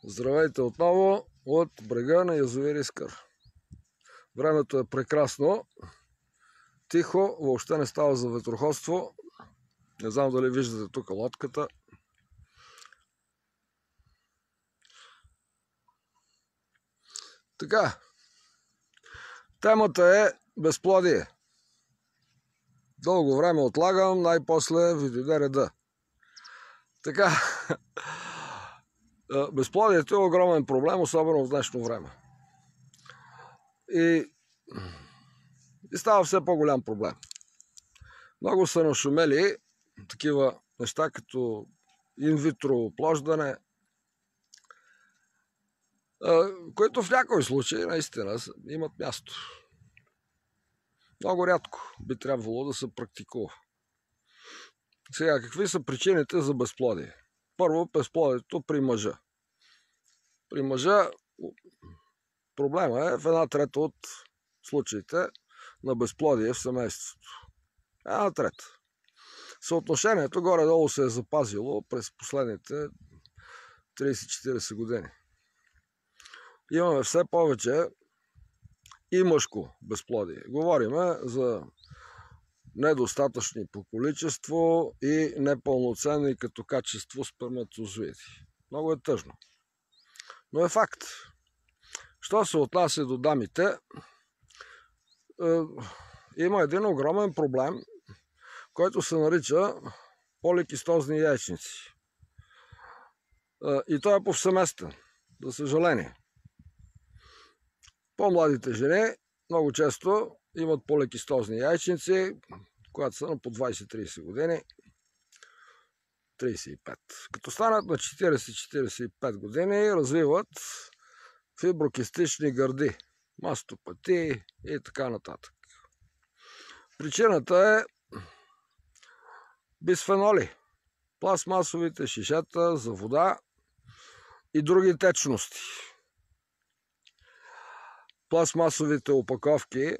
Здравейте отново от брега на язовир Искър. Времето е прекрасно, тихо, въобще не става за ветроходство. Не знам дали виждате тук лодката. Така, темата е безплодие. Дълго време отлагам, най-после ви дойде реда. Така, безплодието е огромен проблем, особено в днешно време. И става все по-голям проблем. Много са нашумели такива неща, като инвитро оплождане, които в някои случаи наистина имат място. Много рядко би трябвало да се практикува. Сега, какви са причините за безплодие? Първо, безплодието при мъжа. При мъжа проблема е в 1/3 от случаите на безплодие в семейството. 1/3. Съотношението горе-долу се е запазило през последните 30-40 години. Имаме все повече и мъжко безплодие. Говориме за недостатъчни по количество и непълноценни като качество сперматозоиди. Много е тъжно. Но е факт. Що се отнася до дамите, има един огромен проблем, който се нарича поликистозни яйчници. И той е повсеместен, за съжаление. По-младите жени много често имат поликистозни яйчници, когато са на по 20-30 години, 35. Като станат на 40-45 години, развиват фиброкистични гърди, мастопатии и така нататък. Причината е бисфеноли, пластмасовите шишета за вода и други течности. Пластмасовите опаковки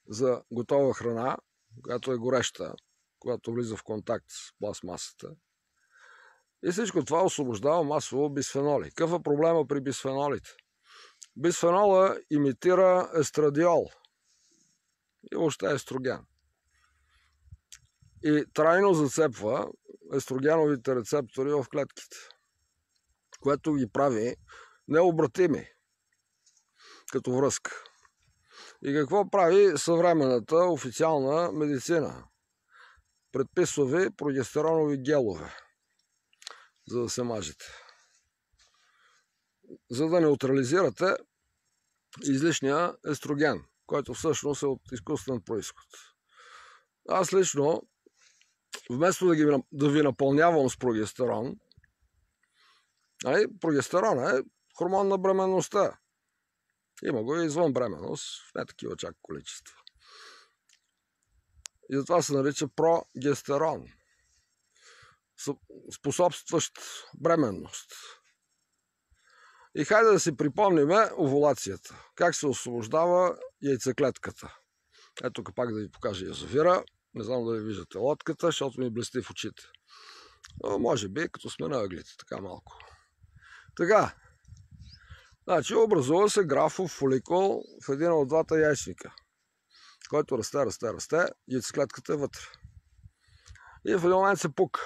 за готова храна, която е гореща, когато влиза в контакт с пластмасата. И всичко това освобождава масово бисфеноли. Какъв е проблема при бисфенолите? Бисфенола имитира естрадиол и въобще естроген. И трайно зацепва естрогеновите рецептори в клетките, което ги прави необратими като връзка. И какво прави съвременната официална медицина? Предписва ви прогестеронови гелове, за да се мажете. За да неутрализирате излишния естроген, който всъщност е от изкуствен произход. Аз лично, вместо да ви напълнявам с прогестерон, прогестерон е хормон на бременността. Има го и извън бременност, в не такива чак количества. И затова се нарича прогестерон, способстващ бременност. И хайде да си припомним овулацията. Как се освобождава яйцеклетката. Ето тук пак да ви покажа язовира. Не знам да ви виждате лодката, защото ми блести в очите. Но може би, като сме на ъглите, така малко. Така. Значи образува се графов фоликул в един от двата яйчника, който расте, яйцеклетката е вътре. И в един момент се пука.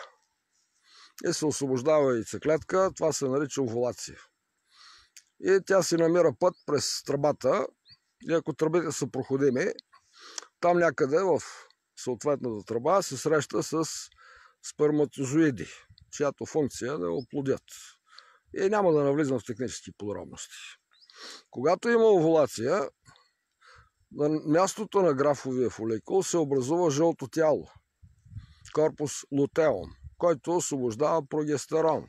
И се освобождава яйцеклетка, това се нарича овулация. И тя си намира път през тръбата, и ако тръбите са проходими, там някъде в съответната тръба се среща с сперматозоиди, чиято функция е да оплодят. И няма да навлизам в технически подробности. Когато има овулация, на мястото на графовия фоликул се образува жълто тяло, корпус лутеум, който освобождава прогестерон,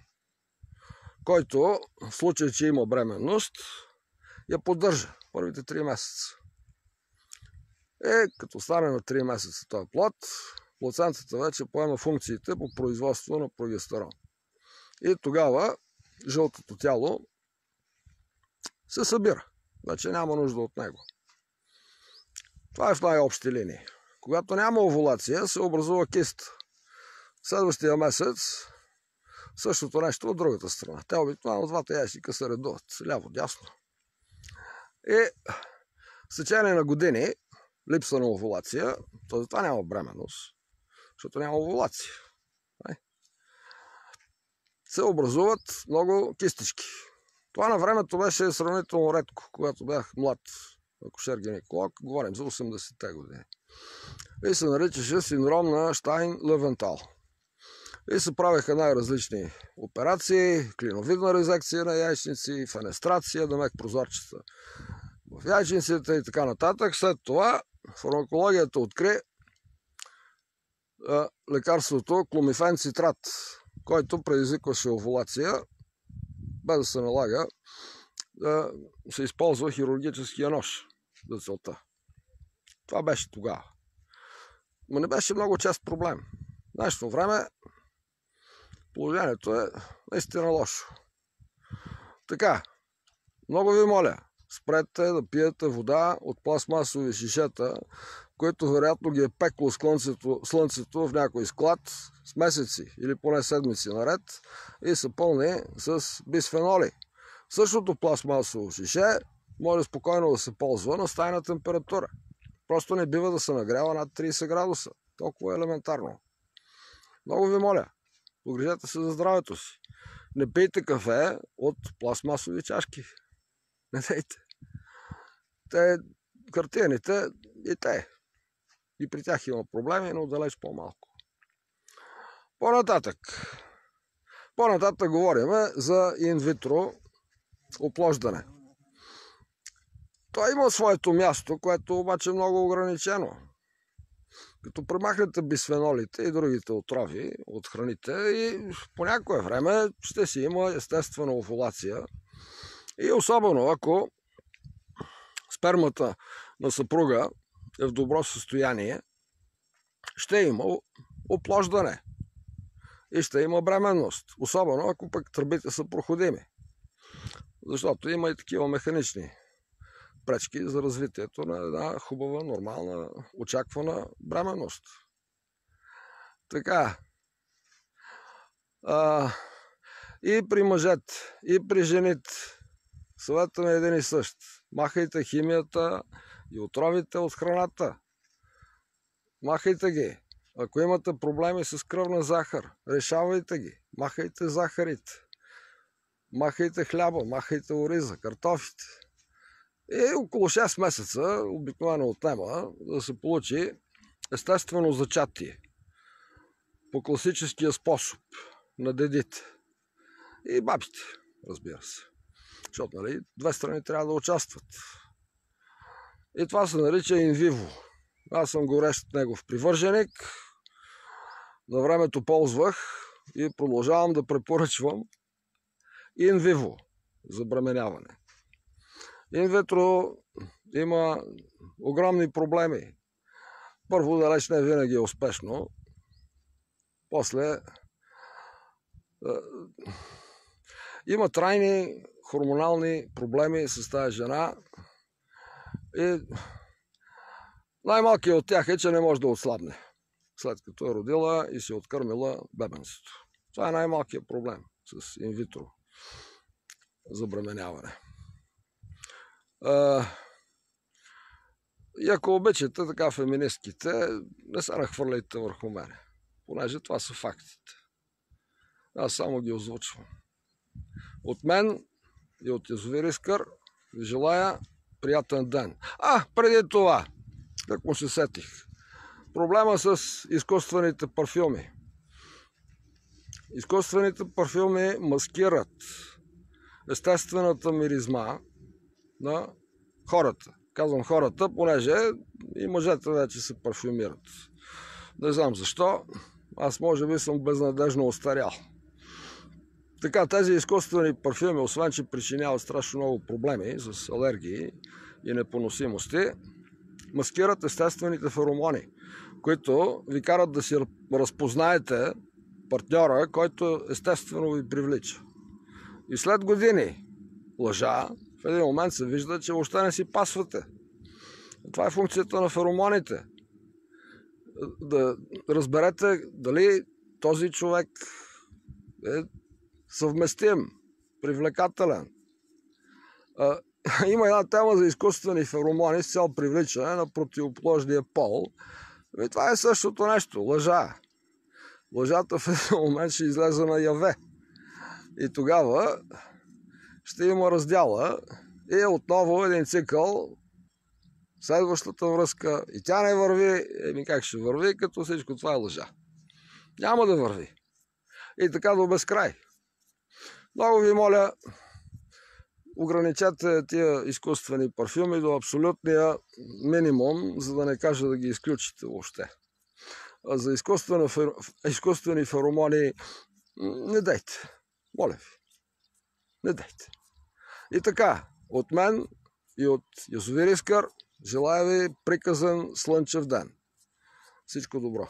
който в случай, че има бременност, я поддържа първите 3 месеца. Като стане на 3 месеца този плод, плацентата вече поема функциите по производство на прогестерон. И тогава жълтото тяло се събира. Вече няма нужда от него. Това е в най-общи линии. Когато няма овулация, се образува киста. Следващия месец Същото нещо от другата страна. Те обикновено двата яйчника се редуват ляво-дясно. И с течение на години, липса на овулация, т.е. това няма бременност, защото няма овулация, се образуват много кистички. Това на времето беше сравнително редко, когато бях млад акушер-гинеколог, говорим за 80-те години. И се наричаше синдром на Штайн-Левентал. И се правеха най-различни операции, клиновидна резекция на яйчници, фенестрация, да мек прозорчета в яйчниците и така нататък. След това фармакологията откри лекарството кломифен цитрат, който предизвикваше овулация, без да се налага да се използва хирургическия нож за целта. Това беше тогава. Но не беше много чест проблем. В днешно време положението е наистина лошо. Така, много ви моля, спрете да пиете вода от пластмасови шишета, които вероятно ги е пекло слънцето в някой склад с месеци или поне седмици наред и са пълни с бисфеноли. Същото пластмасово шише може спокойно да се ползва на стайна температура. Просто не бива да се нагрява над 30 градуса. Толкова е елементарно. Много ви моля, погрижете се за здравето си. Не пийте кафе от пластмасови чашки. Не дейте. Те, хартияните и те. И при тях има проблеми, но далеч по-малко. По-нататък говорим за инвитро оплождане. Той има своето място, което обаче е много ограничено. Като премахнете бисфенолите и другите отрови от храните и по някое време ще си има естествена овулация. И особено ако спермата на съпруга е в добро състояние, ще има оплождане и ще има бременност. Особено ако пък тръбите са проходими. Защото има и такива механични пречки за развитието на една хубава, нормална, очаквана бременност. Така. И при мъжете, и при жените съветът ми е един и същ. Махайте химията и отровите от храната. Махайте ги. Ако имате проблеми с кръвна захар, решавайте ги. Махайте захарите. Махайте хляба, махайте ориза, картофите. И около 6 месеца обикновено отнема да се получи естествено зачатие по класическия способ на дедите и бабите, разбира се. Защото, нали, две страни трябва да участват. И това се нарича инвиво. Аз съм горещ негов привърженик. На времето ползвах и продължавам да препоръчвам инвиво за бременяване. Инвитро има огромни проблеми. Първо, далеч не винаги е успешно. После има трайни хормонални проблеми с тази жена и най-малкият от тях е, че не може да отслабне, след като е родила и си откърмила бебенството. Това е най-малкият проблем с инвитро за бременяване. И ако обичате така феминистките, не се нахвърляйте върху мене, понеже това са фактите. Аз само ги озвучвам. От мен и от Язовир Искър ви желая приятен ден. Преди това, как му се сетих, проблема с изкуствените парфюми. Изкуствените парфюми маскират естествената миризма на хората. Казвам хората, понеже и мъжете вече се парфюмират. Не знам защо. Аз може би съм безнадежно остарял. Така, тези изкуствени парфюми, освен че причиняват страшно много проблеми с алергии и непоносимости, маскират естествените феромони, които ви карат да си разпознаете партньора, който естествено ви привлича. И след години лъжа, в един момент се вижда, че въобще не си пасвате. Това е функцията на феромоните. Да разберете дали този човек е съвместим, привлекателен. Има една тема за изкуствени феромони с цел привличане на противоположния пол. И това е същото нещо. Лъжа. Лъжата в един момент ще излезе на яве. И тогава ще има раздяла и отново един цикъл, следващата връзка. И тя не върви. Как ще върви, като всичко това е лъжа? Няма да върви. И така до безкрай. Много ви моля, ограничете тия изкуствени парфюми до абсолютния минимум, за да не кажа да ги изключите въобще. А за изкуствени феромони не дайте. Моля ви. Не дайте. И така, от мен и от Язовир Искър желая ви приказен слънчев ден. Всичко добро.